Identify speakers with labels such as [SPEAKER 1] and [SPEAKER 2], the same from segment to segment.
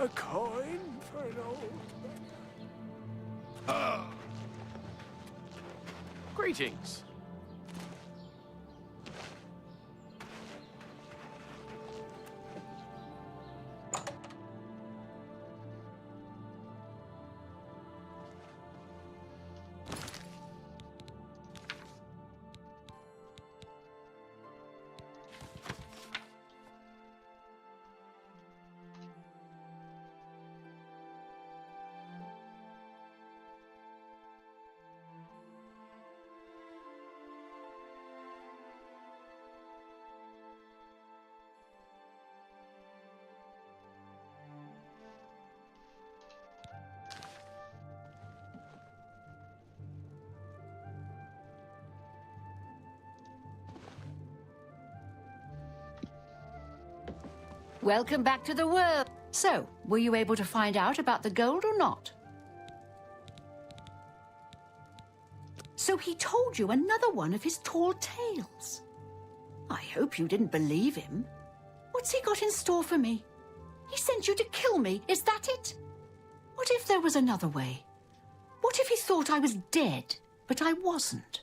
[SPEAKER 1] A coin for an old man.
[SPEAKER 2] Greetings.
[SPEAKER 3] Welcome back to the world. So, were you able to find out about the gold or not? So he told you another one of his tall tales. I hope you didn't believe him. What's he got in store for me? He sent you to kill me, is that it? What if there was another way? What if he thought I was dead, but I wasn't?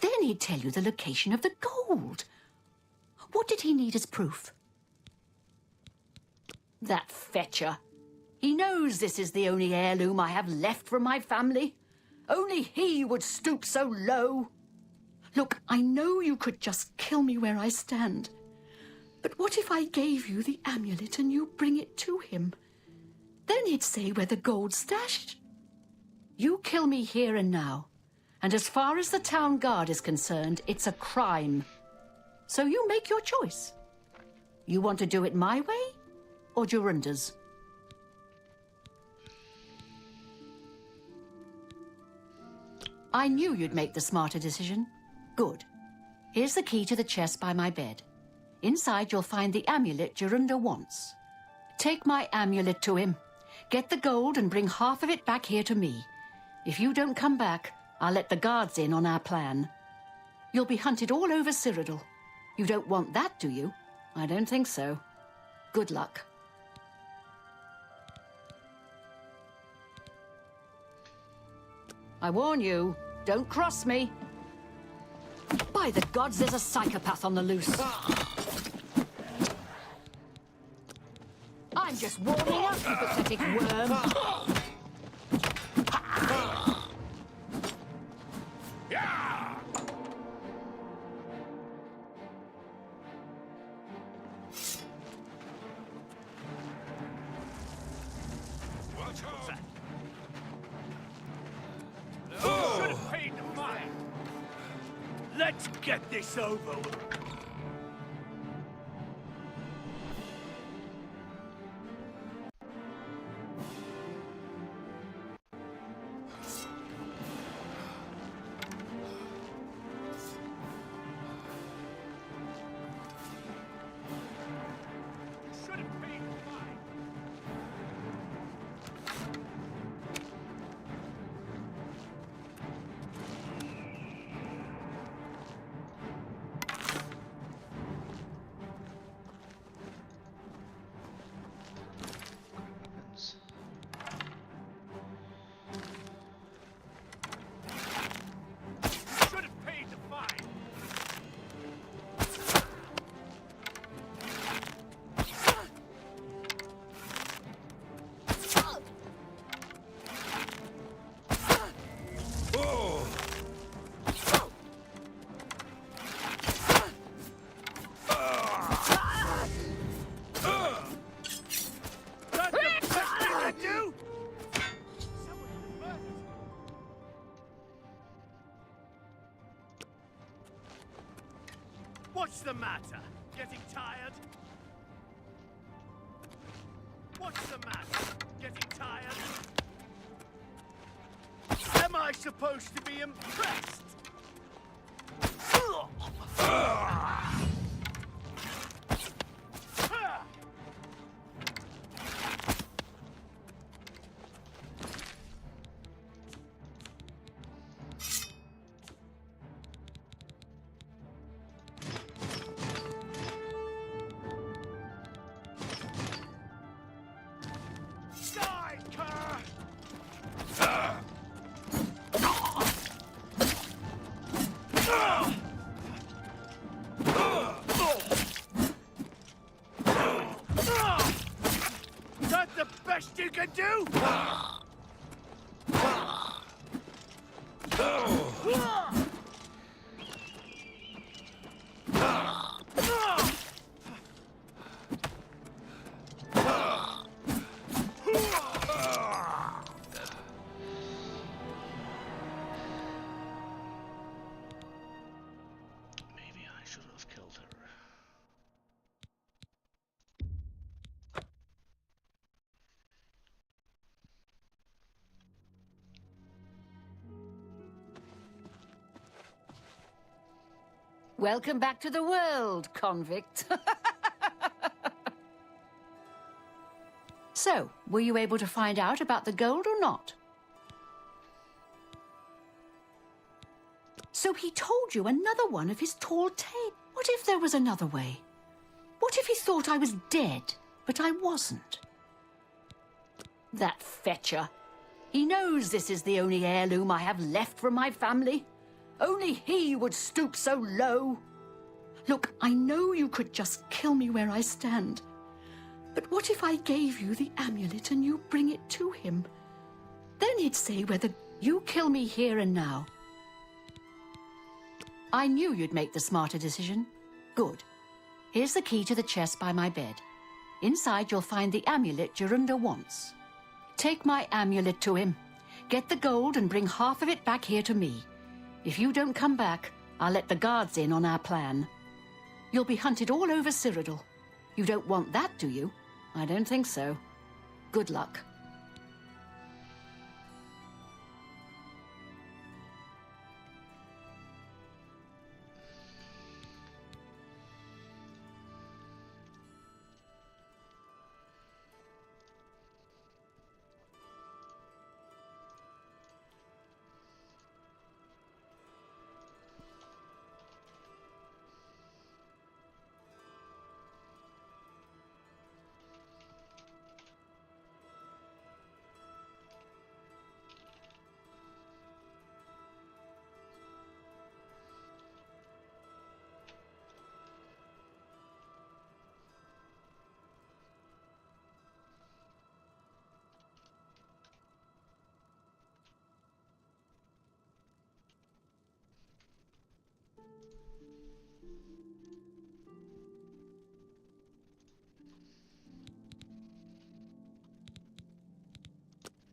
[SPEAKER 3] Then he'd tell you the location of the gold. What did he need as proof? That fetcher. He knows this is the only heirloom I have left from my family. Only he would stoop so low. Look, I know you could just kill me where I stand. But what if I gave you the amulet and you bring it to him? Then he'd say where the gold's stashed. You kill me here and now. And as far as the town guard is concerned, it's a crime. So you make your choice. You want to do it my way? Or Jorunda's? I knew you'd make the smarter decision. Good. Here's the key to the chest by my bed. Inside you'll find the amulet Jorunda wants. Take my amulet to him. Get the gold and bring half of it back here to me. If you don't come back, I'll let the guards in on our plan. You'll be hunted all over Cyrodiil. You don't want that, do you? I don't think so. Good luck. I warn you, don't cross me. By the gods, there's a psychopath on the loose. I'm just warming up, you pathetic worm.
[SPEAKER 1] Let's get this over with.
[SPEAKER 4] What's the matter? Getting tired? What's the matter? Getting tired? Am I supposed to be impressed? can do?
[SPEAKER 2] Maybe I should have killed her.
[SPEAKER 3] Welcome back to the world, convict. So, were you able to find out about the gold or not? So he told you another one of his tall tales. What if there was another way? What if he thought I was dead, but I wasn't? That fetcher. He knows this is the only heirloom I have left from my family. Only he would stoop so low. Look, I know you could just kill me where I stand. But what if I gave you the amulet and you bring it to him? Then he'd say whether you kill me here and now. I knew you'd make the smarter decision. Good. Here's the key to the chest by my bed. Inside you'll find the amulet Jorunda wants. Take my amulet to him. Get the gold and bring half of it back here to me. If you don't come back, I'll let the guards in on our plan. You'll be hunted all over Cyrodiil. You don't want that, do you? I don't think so. Good luck.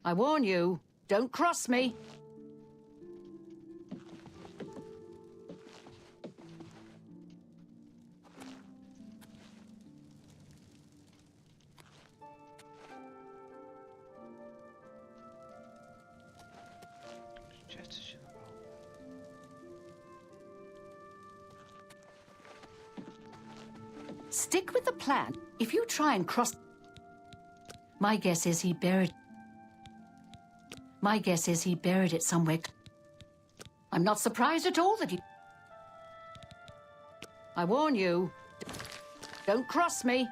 [SPEAKER 3] I warn you, don't cross me. Stick with the plan. If you try and cross... My guess is he buried it somewhere. I'm not surprised at all that he... I warn you, don't cross me.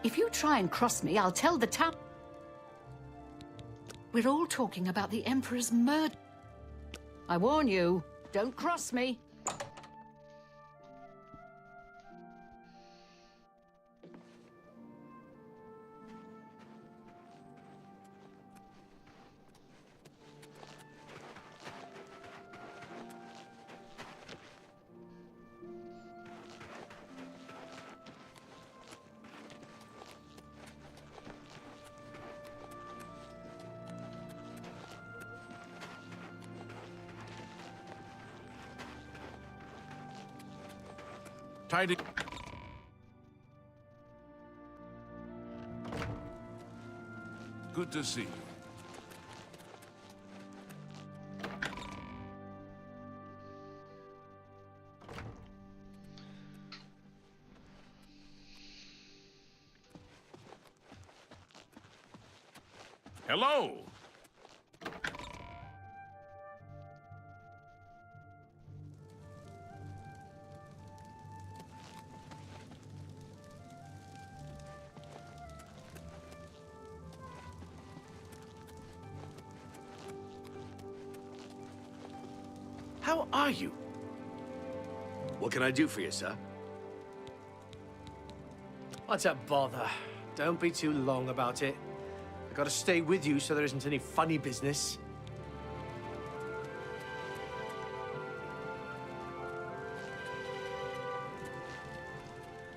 [SPEAKER 3] If you try and cross me, I'll tell the town... We're all talking about the Emperor's murder. I warn you, don't cross me.
[SPEAKER 5] Tidy. Good to see you. Hello.
[SPEAKER 4] How are you? What can I do for you, sir?
[SPEAKER 6] What's a bother? Don't be too long about it. I gotta stay with you so there isn't any funny business.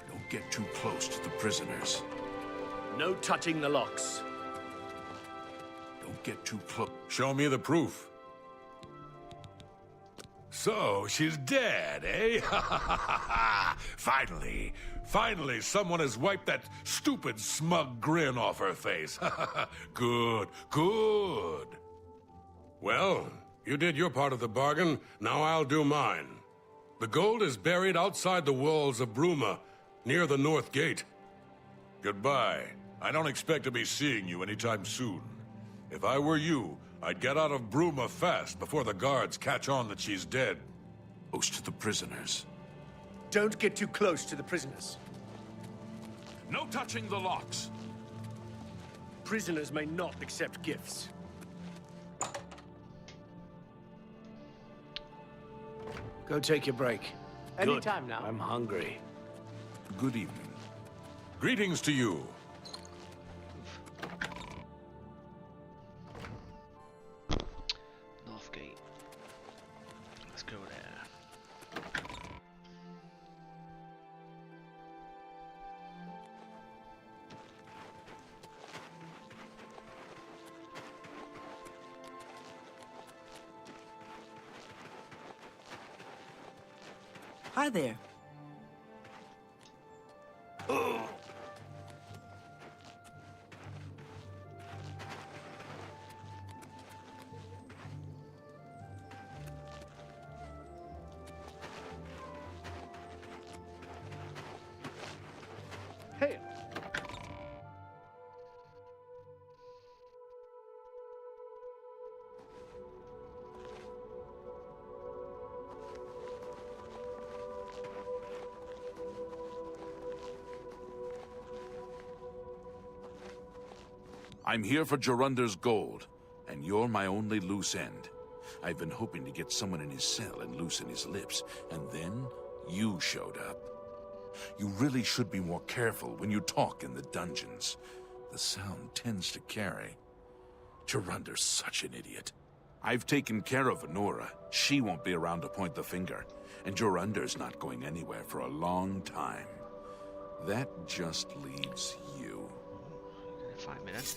[SPEAKER 5] Don't get too close to the prisoners.
[SPEAKER 4] No touching the locks.
[SPEAKER 5] Don't get too close. Show me the proof. So, she's dead, eh? Finally, someone has wiped that stupid, smug grin off her face. Good. Well, you did your part of the bargain, now I'll do mine. The gold is buried outside the walls of Bruma, near the North Gate. Goodbye. I don't expect to be seeing you anytime soon. If I were you, I'd get out of Bruma fast before the guards catch on that she's dead. Close to the prisoners.
[SPEAKER 6] Don't get too close to the prisoners.
[SPEAKER 5] No touching the locks.
[SPEAKER 6] Prisoners may not accept gifts. Go take your break.
[SPEAKER 4] Good.
[SPEAKER 6] Anytime now. I'm hungry.
[SPEAKER 5] Good evening. Greetings to you.
[SPEAKER 2] North Gate. Let's go there.
[SPEAKER 7] Hi there.
[SPEAKER 6] Hey.
[SPEAKER 5] I'm here for Jorunder's gold, and you're my only loose end. I've been hoping to get someone in his cell and loosen his lips, and then you showed up. You really should be more careful when you talk in the dungeons. The sound tends to carry. Jorunder's such an idiot. I've taken care of Honora. She won't be around to point the finger, and Jorunder's not going anywhere for a long time. That just leaves you.
[SPEAKER 2] 5 minutes.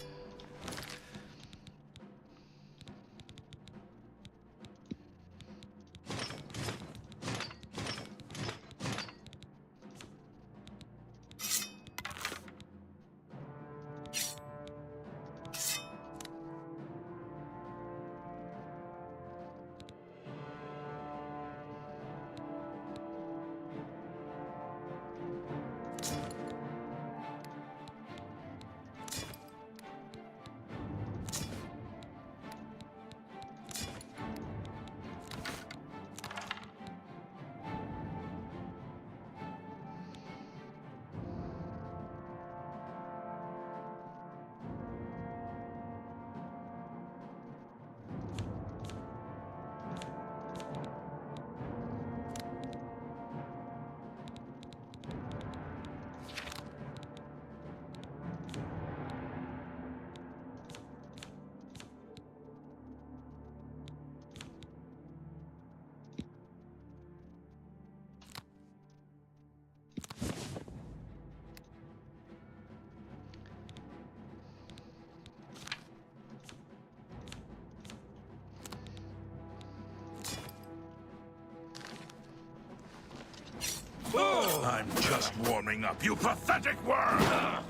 [SPEAKER 5] Just warming up, you pathetic worm!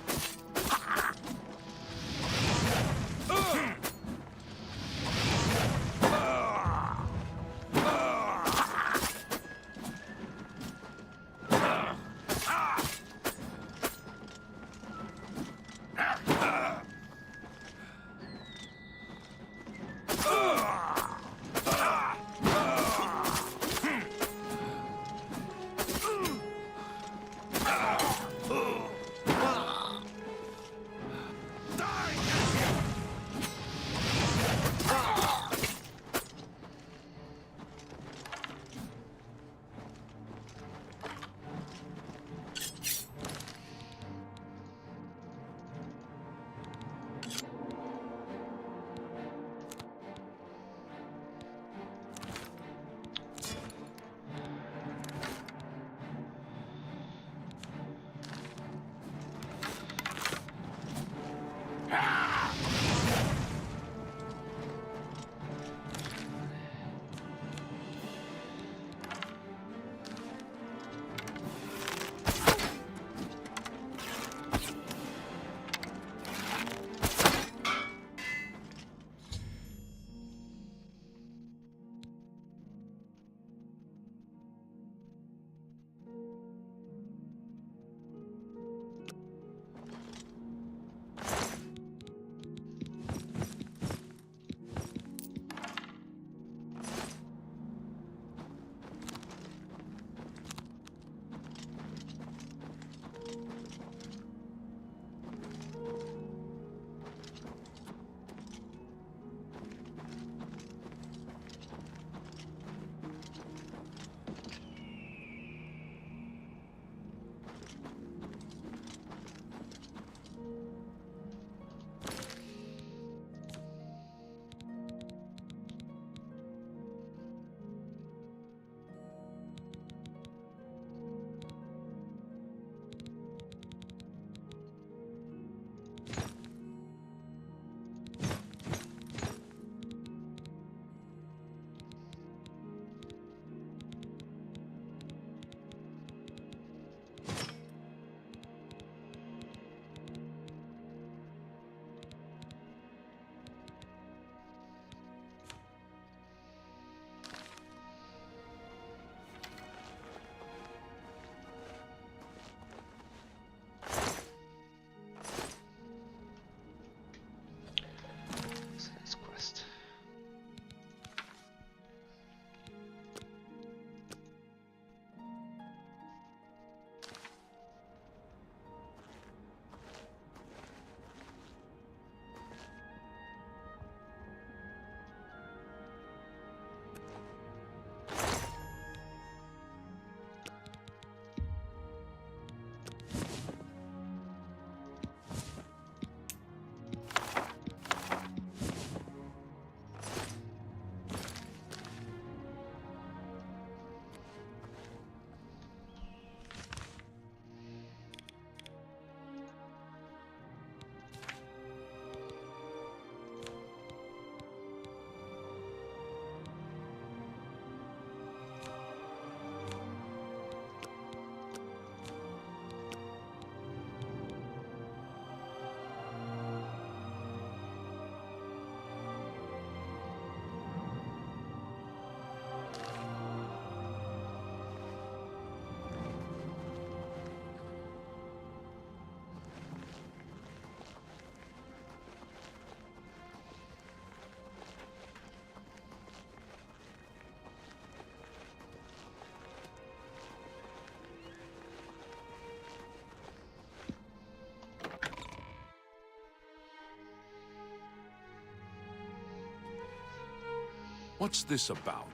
[SPEAKER 5] What's this about?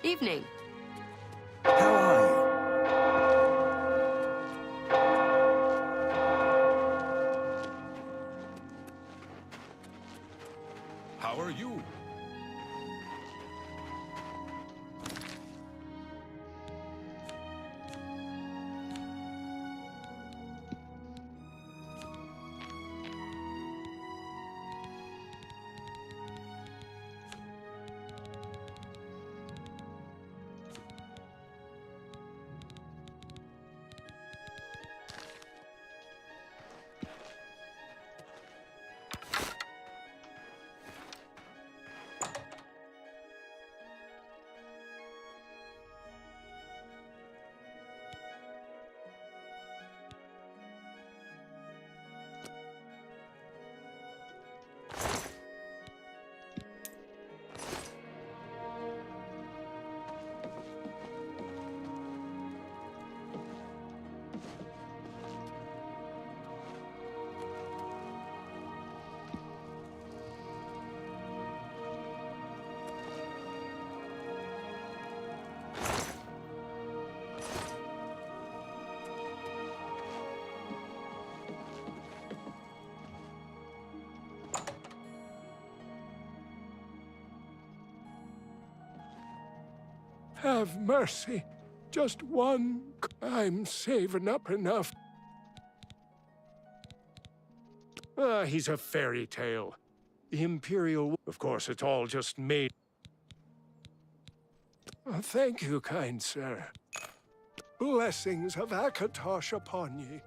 [SPEAKER 7] Evening.
[SPEAKER 5] How are you? How are you?
[SPEAKER 7] Have mercy. Just one. I'm saving up enough. He's a fairy tale. The Imperial... Of course, it's all just made. Thank you, kind sir. Blessings of Akatosh upon ye.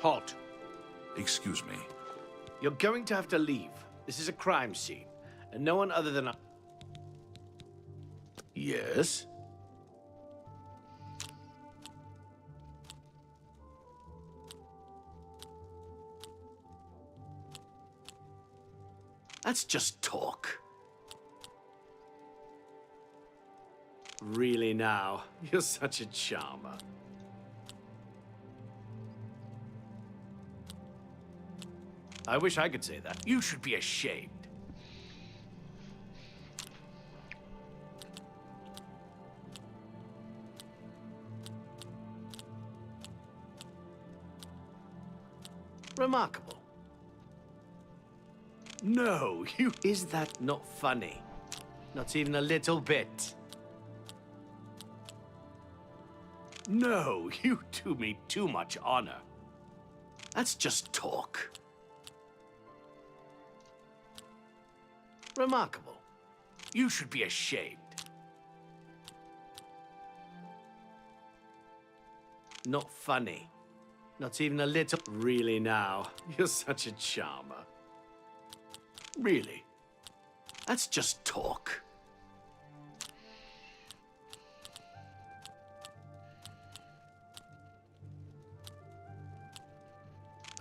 [SPEAKER 6] Halt.
[SPEAKER 5] Excuse me.
[SPEAKER 6] You're going to have to leave. This is a crime scene, and no one other than I...
[SPEAKER 4] Yes?
[SPEAKER 6] That's just talk. Really now? You're such a charmer. I wish I could say that. You should be ashamed. Remarkable. No, you... Is that not funny? Not even a little bit. No, you do me too much honor. That's just talk. Remarkable. You should be ashamed. Not funny. Not even a little... Really now? You're such a charmer. Really? That's just talk.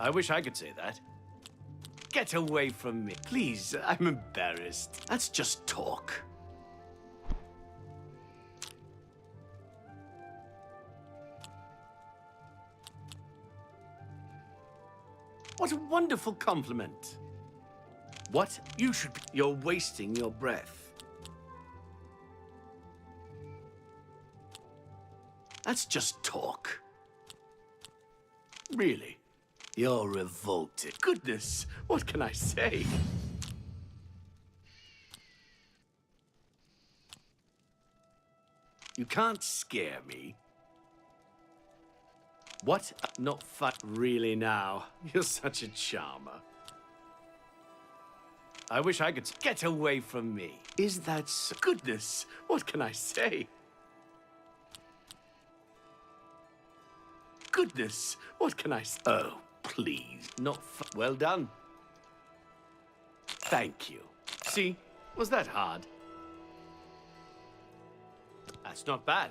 [SPEAKER 6] I wish I could say that. Get away from me. Please, I'm embarrassed. That's just talk. What a wonderful compliment. What? You should be... You're wasting your breath. That's just talk. Really? You're revolted. Goodness, what can I say? You can't scare me. What? Not fun. Really now? You're such a charmer. I wish I could... Get away from me. Is that so? Goodness, what can I say? Goodness, what can I say? Oh, please, not fun. Well done. Thank you. See, was that hard? That's not bad.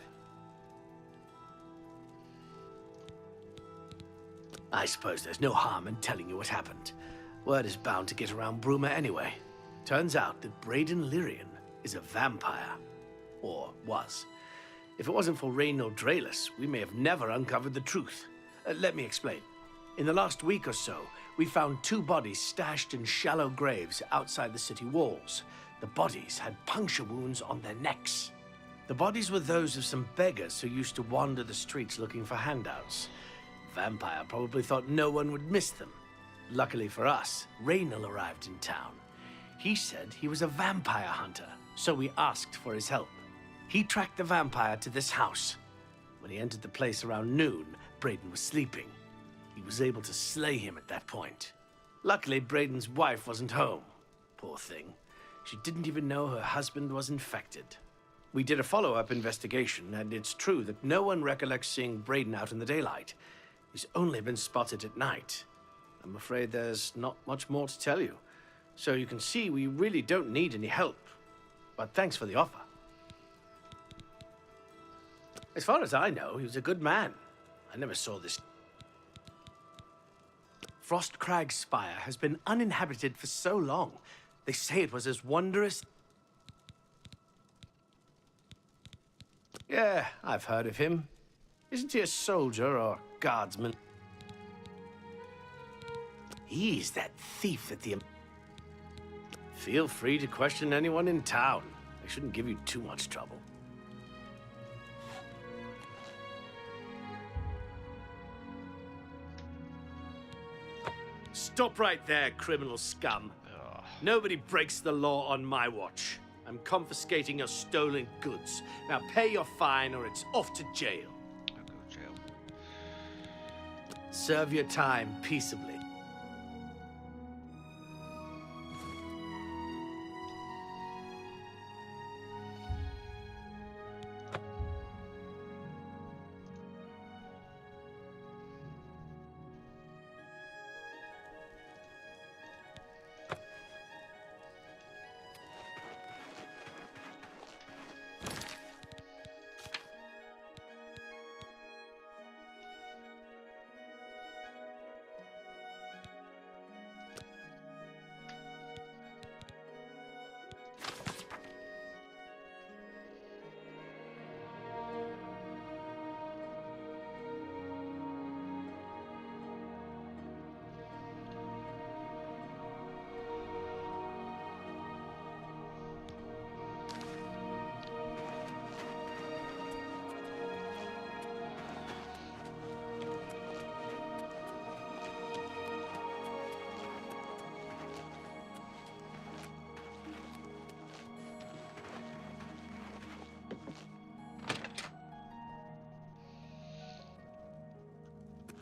[SPEAKER 6] I suppose there's no harm in telling you what happened. Word is bound to get around Bruma anyway. Turns out that Braden Lyrian is a vampire. Or was. If it wasn't for Reynald Draelus, we may have never uncovered the truth. Let me explain. In the last week or so, we found 2 bodies stashed in shallow graves outside the city walls. The bodies had puncture wounds on their necks. The bodies were those of some beggars who used to wander the streets looking for handouts. Vampire probably thought no one would miss them. Luckily for us, Reynald arrived in town. He said he was a vampire hunter, so we asked for his help. He tracked the vampire to this house. When he entered the place around noon, Braden was sleeping. He was able to slay him at that point. Luckily, Braden's wife wasn't home. Poor thing. She didn't even know her husband was infected. We did a follow-up investigation, and it's true that no one recollects seeing Braden out in the daylight. He's only been spotted at night. I'm afraid there's not much more to tell you. So you can see we really don't need any help. But thanks for the offer. As far as I know, he was a good man. I never saw this. Frostcrag Spire has been uninhabited for so long. They say it was as wondrous... Yeah, I've heard of him. Isn't he a soldier or guardsman? He's that thief at the... Feel free to question anyone in town. They shouldn't give you too much trouble. Stop right there, criminal scum. Nobody breaks the law on my watch. I'm confiscating your stolen goods. Now pay your fine or it's off to jail.
[SPEAKER 2] I'll go to jail.
[SPEAKER 6] Serve your time peaceably.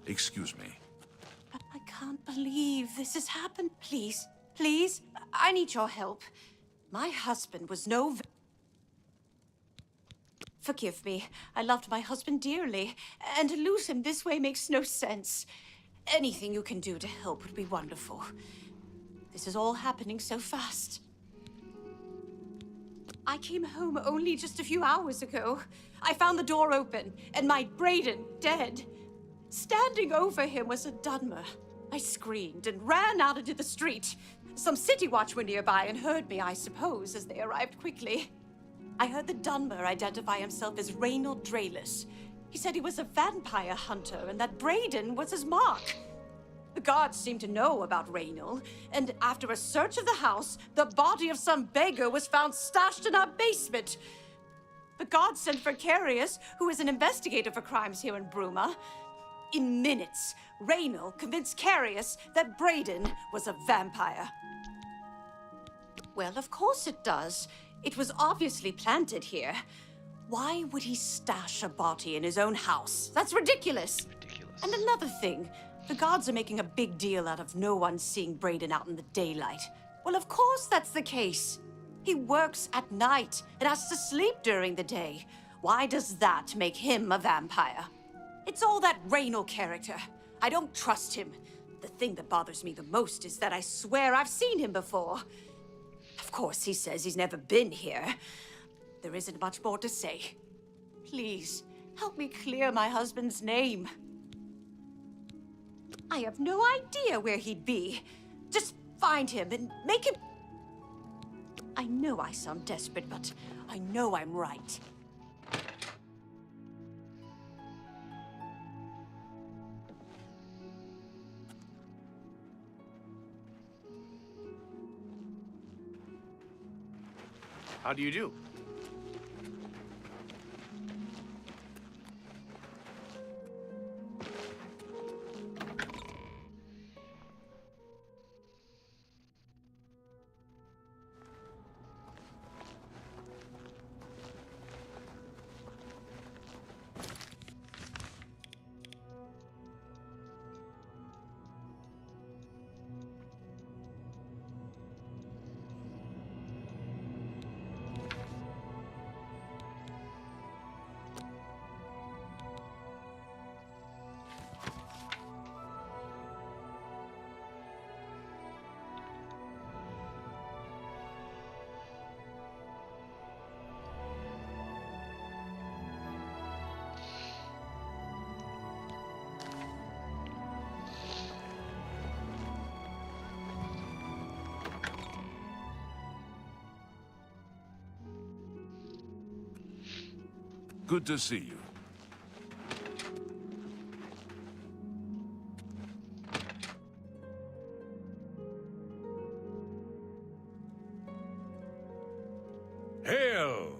[SPEAKER 5] Excuse me.
[SPEAKER 8] I can't believe this has happened. Please, please, I need your help. My husband was no... Forgive me. I loved my husband dearly, and to lose him this way makes no sense. Anything you can do to help would be wonderful. This is all happening so fast. I came home only just a few hours ago. I found the door open, and my Braden dead. Standing over him was a Dunmer. I screamed and ran out into the street. Some city watch were nearby and heard me, I suppose, as they arrived quickly. I heard the Dunmer identify himself as Reynold Drayless. He said he was a vampire hunter and that Braden was his mark. The guards seemed to know about Reynold, and after a search of the house, the body of some beggar was found stashed in our basement. The guards sent for Carius, who is an investigator for crimes here in Bruma. In minutes, Reynold convinced Carius that Braden was a vampire. Well, of course it does. It was obviously planted here. Why would he stash a body in his own house? That's ridiculous.
[SPEAKER 2] Ridiculous.
[SPEAKER 8] And another thing, the guards are making a big deal out of no one seeing Braden out in the daylight. Well, of course that's the case. He works at night and has to sleep during the day. Why does that make him a vampire? It's all that Reynold character. I don't trust him. The thing that bothers me the most is that I swear I've seen him before. Of course, he says he's never been here. There isn't much more to say. Please, help me clear my husband's name. I have no idea where he'd be. Just find him and make him... I know I sound desperate, but I know I'm right.
[SPEAKER 6] How do you do?
[SPEAKER 5] Good to see you.
[SPEAKER 9] Hail!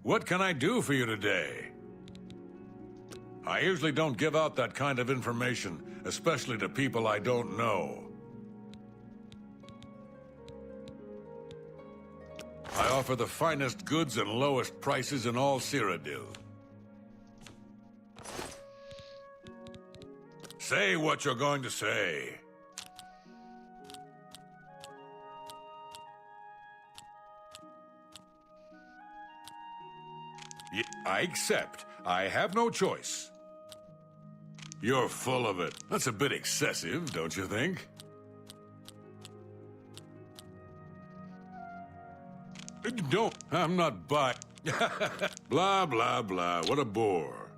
[SPEAKER 9] What can I do for you today? I usually don't give out that kind of information, especially to people I don't know. I offer the finest goods and lowest prices in all Cyrodiil. Say what you're going to say. I accept. I have no choice. You're full of it. That's a bit excessive, don't you think? Don't. I'm not buying. Blah, blah, blah. What a bore.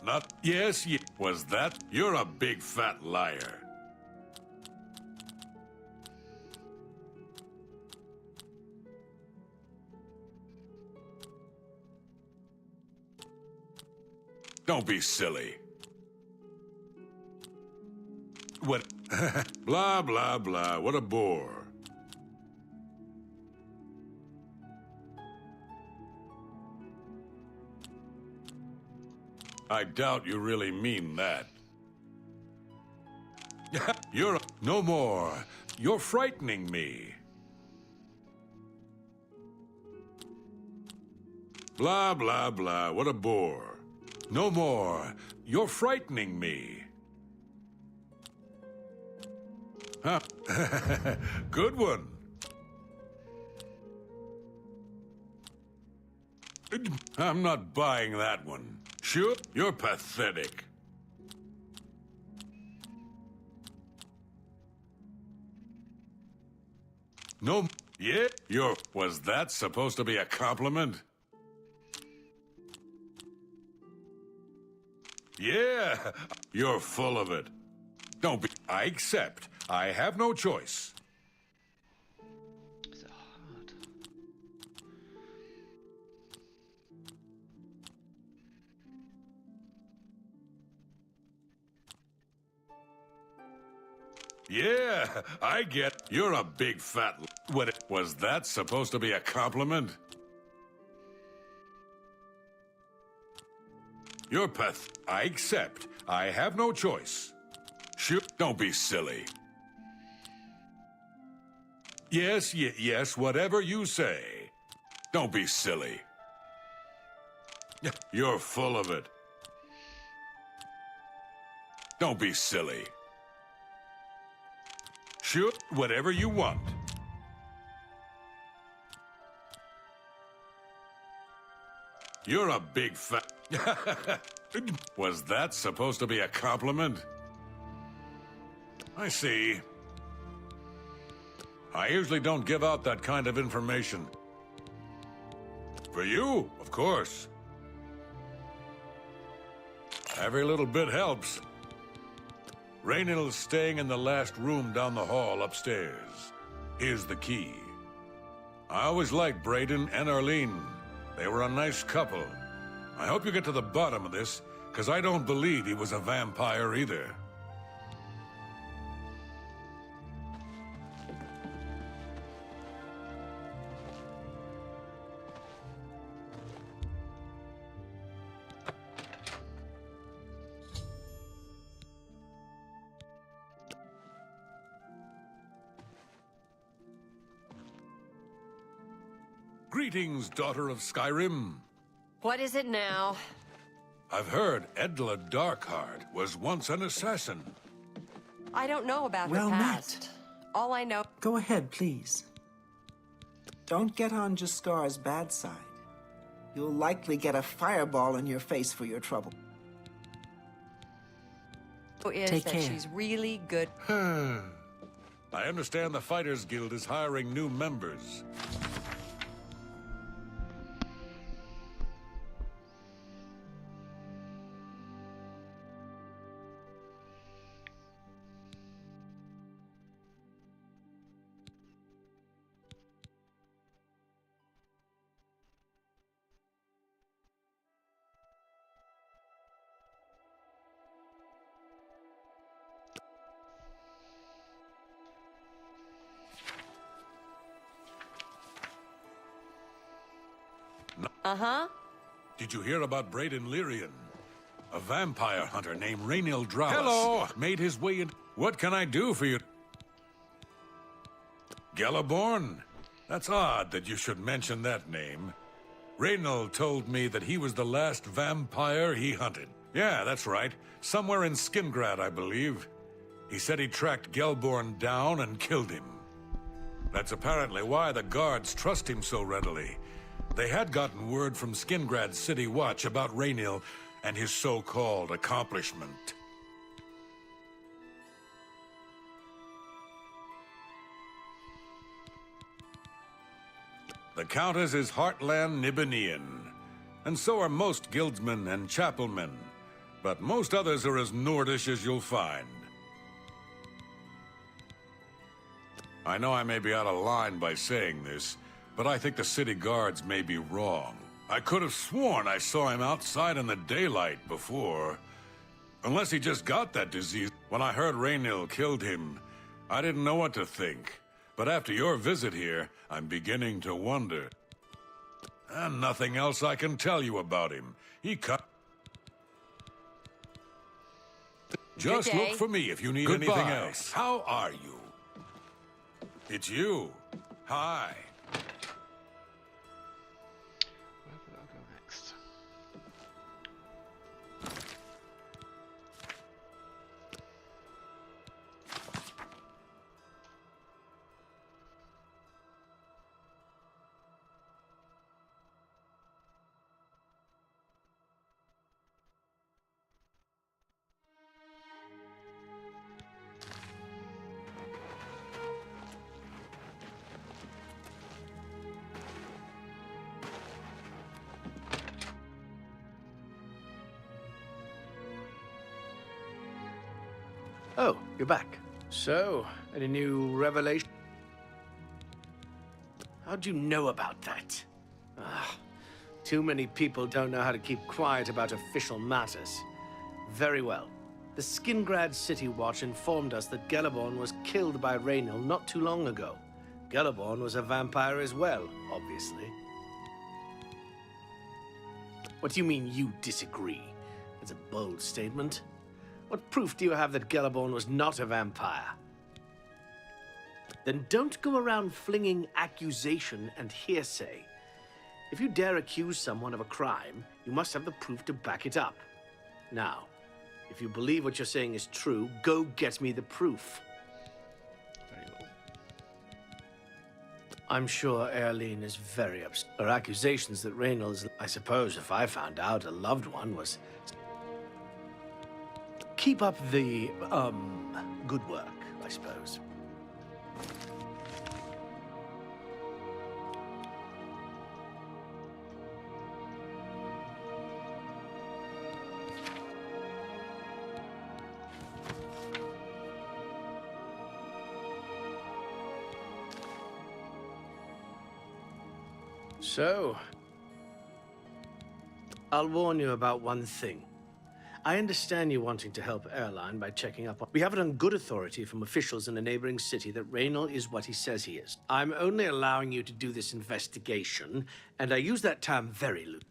[SPEAKER 9] Not. Yes, was that? You're a big fat liar. Don't be silly. What? Blah, blah, blah. What a bore. I doubt you really mean that. You're... No more. You're frightening me. Blah, blah, blah. What a bore. No more. You're frightening me. Huh? Good one. I'm not buying that one. Sure, you're pathetic. No, yeah, you're... Was that supposed to be a compliment? Yeah, you're full of it. Don't be... I accept. I have no choice.
[SPEAKER 2] Is it hard?
[SPEAKER 9] Yeah, I get... You're a big fat... What... Was that supposed to be a compliment? You're I accept. I have no choice. Sure, don't be silly. Yes, yes, whatever you say. Don't be silly. You're full of it. Don't be silly. Sure, whatever you want. You're a big fat... Was that supposed to be a compliment? I see. I usually don't give out that kind of information. For you, of course. Every little bit helps. Raynill's staying in the last room down the hall upstairs. Here's the key. I always liked Brayden and Arlene. They were a nice couple. I hope you get to the bottom of this, because I don't believe he was a vampire either. Greetings, daughter of Skyrim.
[SPEAKER 10] What is it now?
[SPEAKER 9] I've heard Edla Darkheart was once an assassin.
[SPEAKER 10] I don't know about
[SPEAKER 11] Well
[SPEAKER 10] her
[SPEAKER 11] met.
[SPEAKER 10] past. All I know...
[SPEAKER 11] Go ahead, please. Don't get on Jaskar's bad side. You'll likely get a fireball in your face for your trouble.
[SPEAKER 10] is
[SPEAKER 11] Take
[SPEAKER 10] that
[SPEAKER 11] care.
[SPEAKER 10] she's really good.
[SPEAKER 9] I understand the Fighters Guild is hiring new members.
[SPEAKER 10] Uh-huh.
[SPEAKER 9] Did you hear about Braden Lyrian? A vampire hunter named Rainil Dralas.
[SPEAKER 5] Hello!
[SPEAKER 9] Made his way in. What can I do for you? Galaborn? That's odd that you should mention that name. Rainil told me that he was the last vampire he hunted. Yeah, that's right. Somewhere in Skingrad, I believe. He said he tracked Gelborn down and killed him. That's apparently why the guards trust him so readily. They had gotten word from Skingrad's City Watch about Rainil and his so-called accomplishment. The Countess is Heartland Nibanian, and so are most guildsmen and chapelmen, but most others are as Nordish as you'll find. I know I may be out of line by saying this, but I think the city guards may be wrong. I could have sworn I saw him outside in the daylight before. Unless he just got that disease. When I heard Rainil killed him, I didn't know what to think. But after your visit here, I'm beginning to wonder. And nothing else I can tell you about him. He cut. Just
[SPEAKER 10] Good day.
[SPEAKER 9] look for me if you need anything else. How are you? It's you. Hi.
[SPEAKER 2] Where will I go next?
[SPEAKER 6] Oh, you're back. So, any new revelation? How'd you know about that? Ah, too many people don't know how to keep quiet about official matters. Very well. The Skingrad City Watch informed us that Galaborn was killed by Rainil not too long ago. Galaborn was a vampire as well, obviously. What do you mean you disagree? That's a bold statement. What proof do you have that Galaborn was not a vampire? Then don't go around flinging accusation and hearsay. If you dare accuse someone of a crime, you must have the proof to back it up. Now, if you believe what you're saying is true, go get me the proof.
[SPEAKER 2] Very well.
[SPEAKER 6] I'm sure Erlene is very upset. Her accusations that Rainil's, I suppose if I found out a loved one was... Keep up the, good work, I suppose. So, I'll warn you about one thing. I understand you wanting to help Airline by checking up on... We have it on good authority from officials in a neighboring city that Rainil is what he says he is. I'm only allowing you to do this investigation, and I use that term very loosely.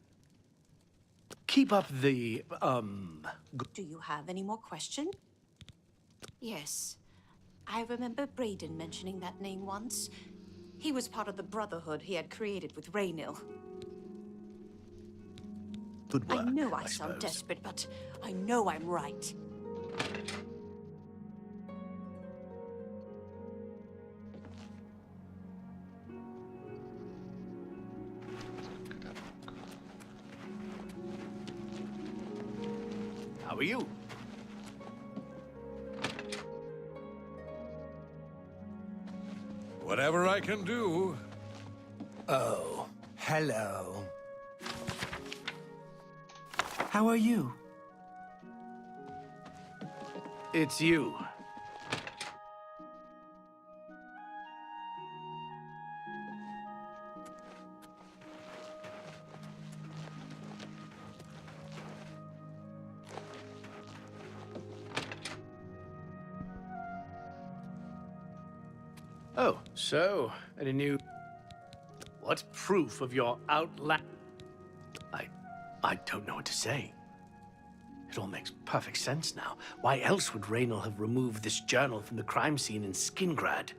[SPEAKER 6] Keep up the,
[SPEAKER 8] Do you have any more questions? Yes. I remember Braden mentioning that name once. He was part of the brotherhood he had created with Rainil.
[SPEAKER 6] Good work,
[SPEAKER 8] I know I sound
[SPEAKER 6] suppose.
[SPEAKER 8] desperate, but I know I'm right.
[SPEAKER 6] How are you?
[SPEAKER 9] Whatever I can do.
[SPEAKER 11] Oh, hello. How are you?
[SPEAKER 6] It's you. Oh, so, any new... What proof of your outland... I don't know what to say. It all makes perfect sense now. Why else would Raynor have removed this journal from the crime scene in Skingrad?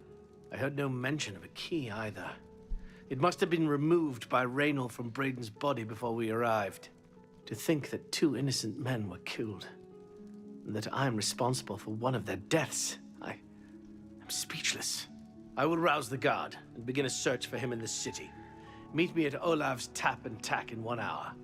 [SPEAKER 6] I heard no mention of a key either. It must have been removed by Raynor from Braden's body before we arrived. To think that 2 innocent men were killed, and that I'm responsible for one of their deaths, I'm speechless. I will rouse the guard and begin a search for him in the city. Meet me at Olav's Tap and Tack in 1 hour.